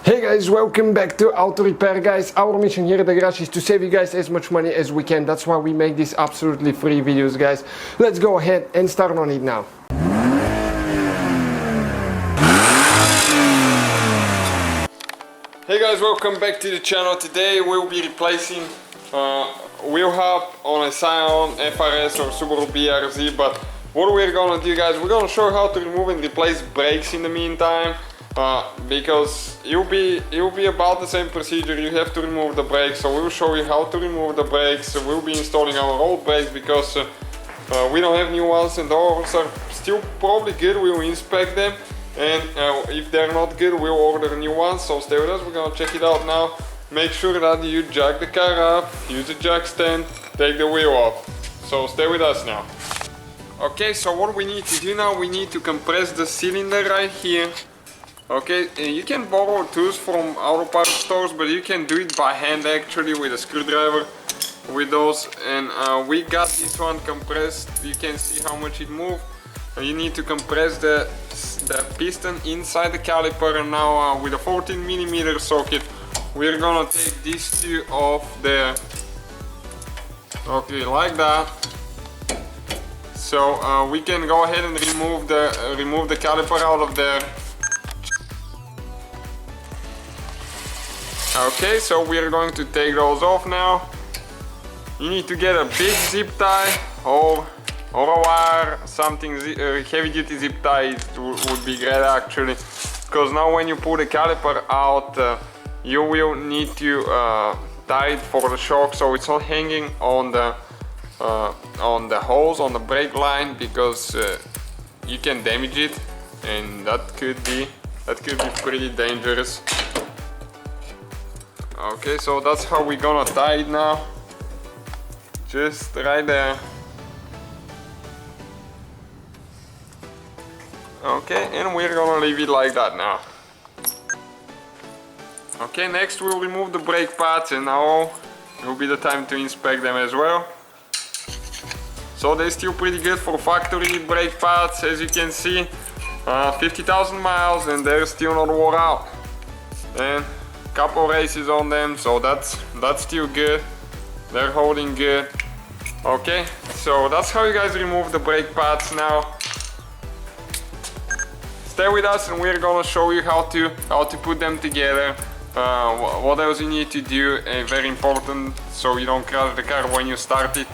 Hey guys, welcome back to Auto Repair. Guys, our mission here at the garage is to save you guys as much money as we can. That's why we make these absolutely free videos, guys. Let's go ahead and start on it now. Hey guys, welcome back to the channel. Today we'll be replacing wheel hub on a Scion FR-S or Subaru BRZ, but what we're gonna do, guys, we're gonna show you how to remove and replace brakes in the meantime. Because it'll be about the same procedure. You have to remove the brakes, so we'll show you how to remove the brakes. We'll be installing our old brakes because we don't have new ones, and those are still probably good. We'll inspect them, and if they're not good, we'll order new ones. So stay with us, we're gonna check it out now. Make sure that you jack the car up, use the jack stand, take the wheel off. So stay with us now. Okay, so what we need to do now, we need to compress the cylinder right here. Okay, you can borrow tools from auto parts stores, but you can do it by hand actually with a screwdriver with those. And we got this one compressed. You can see how much it moved. You need to compress the piston inside the caliper, and now with a 14mm socket we're gonna take these two off there. Okay, like that. So we can go ahead and remove the caliper out of there. Okay, so we are going to take those off now. You need to get a big zip tie or a wire, something heavy duty zip tie would be great actually, because now when you pull the caliper out you will need to tie it for the shock, so it's not hanging on the hose on the brake line, because you can damage it, and that could be pretty dangerous. Okay, so that's how we're gonna tie it now. Just right there. Okay, and we're gonna leave it like that now. Okay, next we'll remove the brake pads, and now will be the time to inspect them as well. So they're still pretty good for factory brake pads, as you can see. 50,000 miles and they're still not wore out. And couple races on them, so that's still good. They're holding good. Okay, so that's how you guys remove the brake pads now. Stay with us and we're gonna show you how to put them together. What else you need to do, very important, so you don't crash the car when you start it.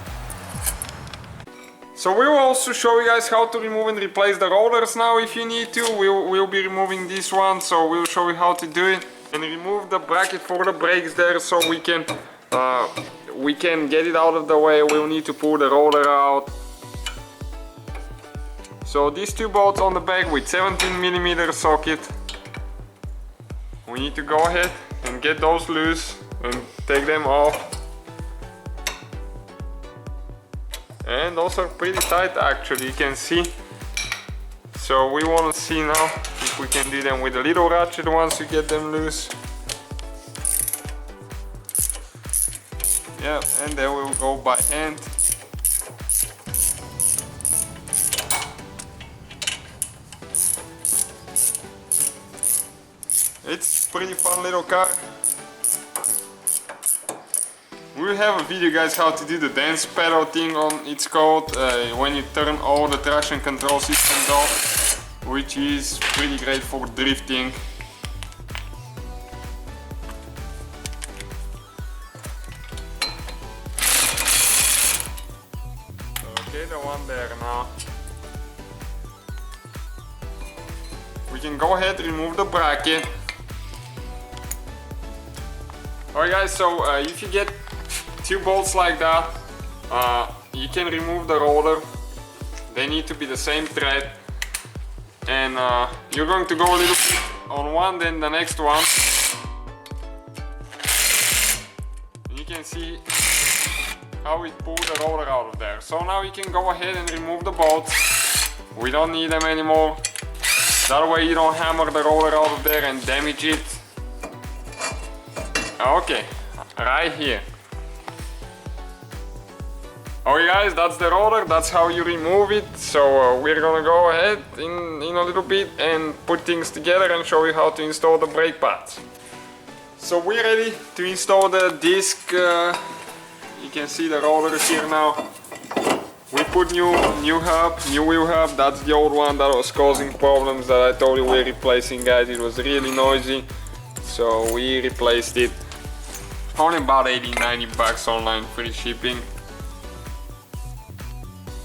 So we will also show you guys how to remove and replace the rotors now if you need to. We'll be removing this one, so we'll show you how to do it. And remove the bracket for the brakes there, so we can get it out of the way. We'll need to pull the rotor out. So these two bolts on the back with 17mm socket, we need to go ahead and get those loose and take them off. And those are pretty tight actually, you can see. So we want to see now if we can do them with a little ratchet once you get them loose. Yeah, and then we'll go by hand. It's a pretty fun little car. We'll have a video, guys, how to do the dance pedal thing on it's called, when you turn all the traction control systems off, which is pretty great for drifting. Okay, the one there now. We can go ahead and remove the bracket. Alright guys, so if you get two bolts like that, you can remove the rotor. They need to be the same thread, and you're going to go a little bit on one, then the next one. And you can see how it pulled the rotor out of there. So now you can go ahead and remove the bolts. We don't need them anymore. That way you don't hammer the rotor out of there and damage it. Okay, right here. Okay guys, that's the rotor, that's how you remove it. So we're gonna go ahead in a little bit and put things together and show you how to install the brake pads. So we're ready to install the disc. You can see the rotors here now. We put new wheel hub. That's the old one that was causing problems that I told you we're replacing, guys. It was really noisy, so we replaced it. Only about 80-90 bucks online, free shipping.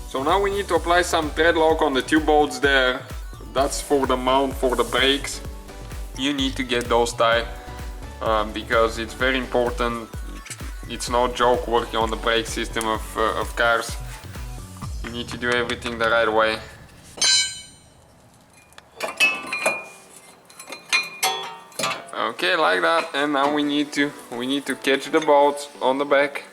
So now we need to apply some thread lock on the two bolts there. That's for the mount for the brakes. You need to get those tied because it's very important. It's no joke working on the brake system of cars. You need to do everything the right way. Okay, like that. And now we need to catch the bolts on the back.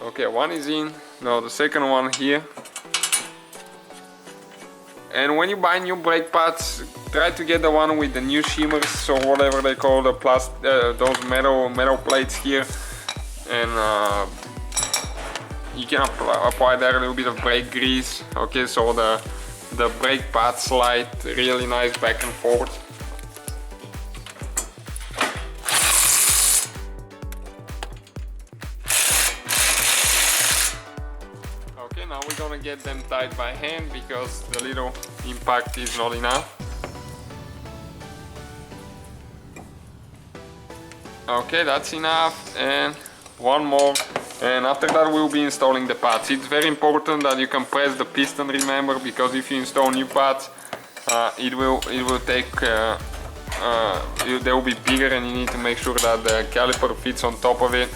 Okay, one is in. No, the second one here. And when you buy new brake pads, try to get the one with the new shimmers or whatever they call the those metal plates here. And you can apply there a little bit of brake grease. Okay, so the brake pads slide really nice back and forth. Okay, now we're gonna get them tied by hand because the little impact is not enough. Okay, that's enough, and one more, and after that we'll be installing the pads. It's very important that you can press the piston, remember, because if you install new pads, it will take they will be bigger, and you need to make sure that the caliper fits on top of it.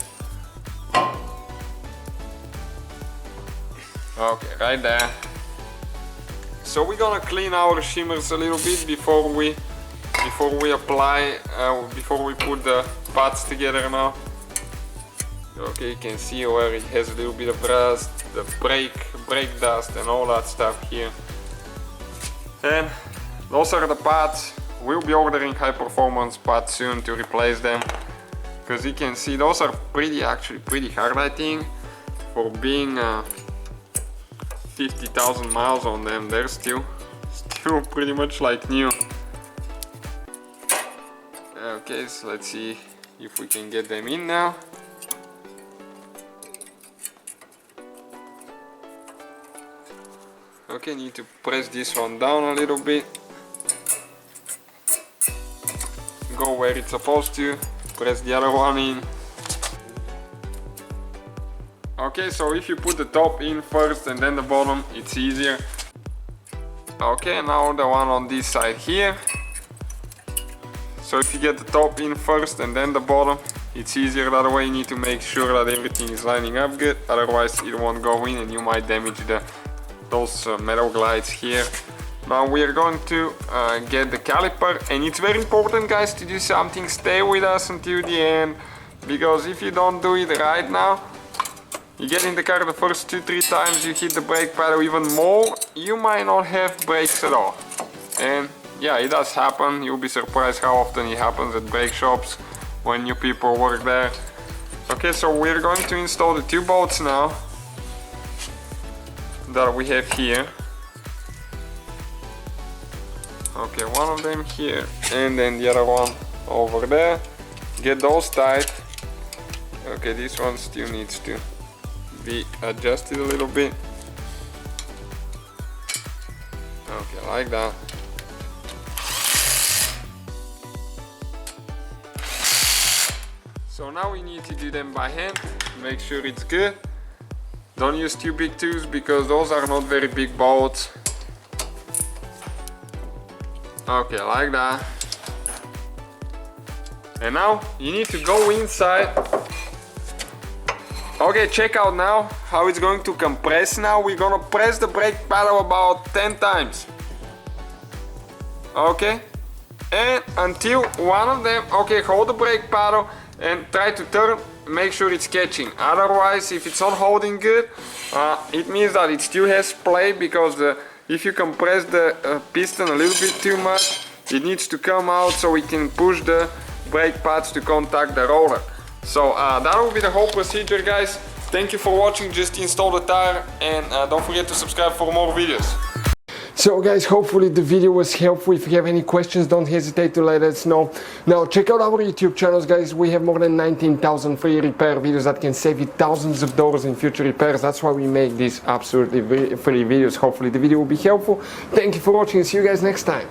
Okay, right there. So we're gonna clean our shimmers a little bit before we apply, before we put the pads together now. Okay, you can see where it has a little bit of rust, the brake dust and all that stuff here. And those are the pads. We'll be ordering high performance pads soon to replace them, because you can see those are actually pretty hard, I think, for being 50,000 miles on them. They're still pretty much like new. Okay, so let's see if we can get them in now. Okay, need to press this one down a little bit. Go where it's supposed to. Press the other one in. Okay, so if you put the top in first and then the bottom, it's easier. Okay, now the one on this side here. So if you get the top in first and then the bottom, it's easier that way. You need to make sure that everything is lining up good, otherwise it won't go in and you might damage those metal glides here. Now we are going to get the caliper, and it's very important, guys, to do something. Stay with us until the end, because if you don't do it right now, you get in the car the first 2-3 times, you hit the brake pedal even more, you might not have brakes at all. And yeah, it does happen. You'll be surprised how often it happens at brake shops when new people work there. Okay, so we're going to install the two bolts now that we have here. Okay, one of them here and then the other one over there. Get those tight. Okay, this one still needs to be adjusted a little bit. Okay, like that. So now we need to do them by hand, make sure it's good. Don't use too big tools because those are not very big bolts. Okay, like that. And now you need to go inside. Okay, check out now how it's going to compress. Now we're gonna press the brake pedal about 10 times. Okay, and until one of them, okay, hold the brake pedal and try to turn, make sure it's catching. Otherwise, if it's not holding good, it means that it still has play, because if you compress the piston a little bit too much, it needs to come out so we can push the brake pads to contact the roller. So that will be the whole procedure, guys. Thank you for watching. Just install the tire, and don't forget to subscribe for more videos. So guys, hopefully the video was helpful. If you have any questions, don't hesitate to let us know. Now check out our YouTube channels, guys. We have more than 19,000 free repair videos that can save you thousands of dollars in future repairs. That's why we make these absolutely free videos. Hopefully the video will be helpful. Thank you for watching. See you guys next time.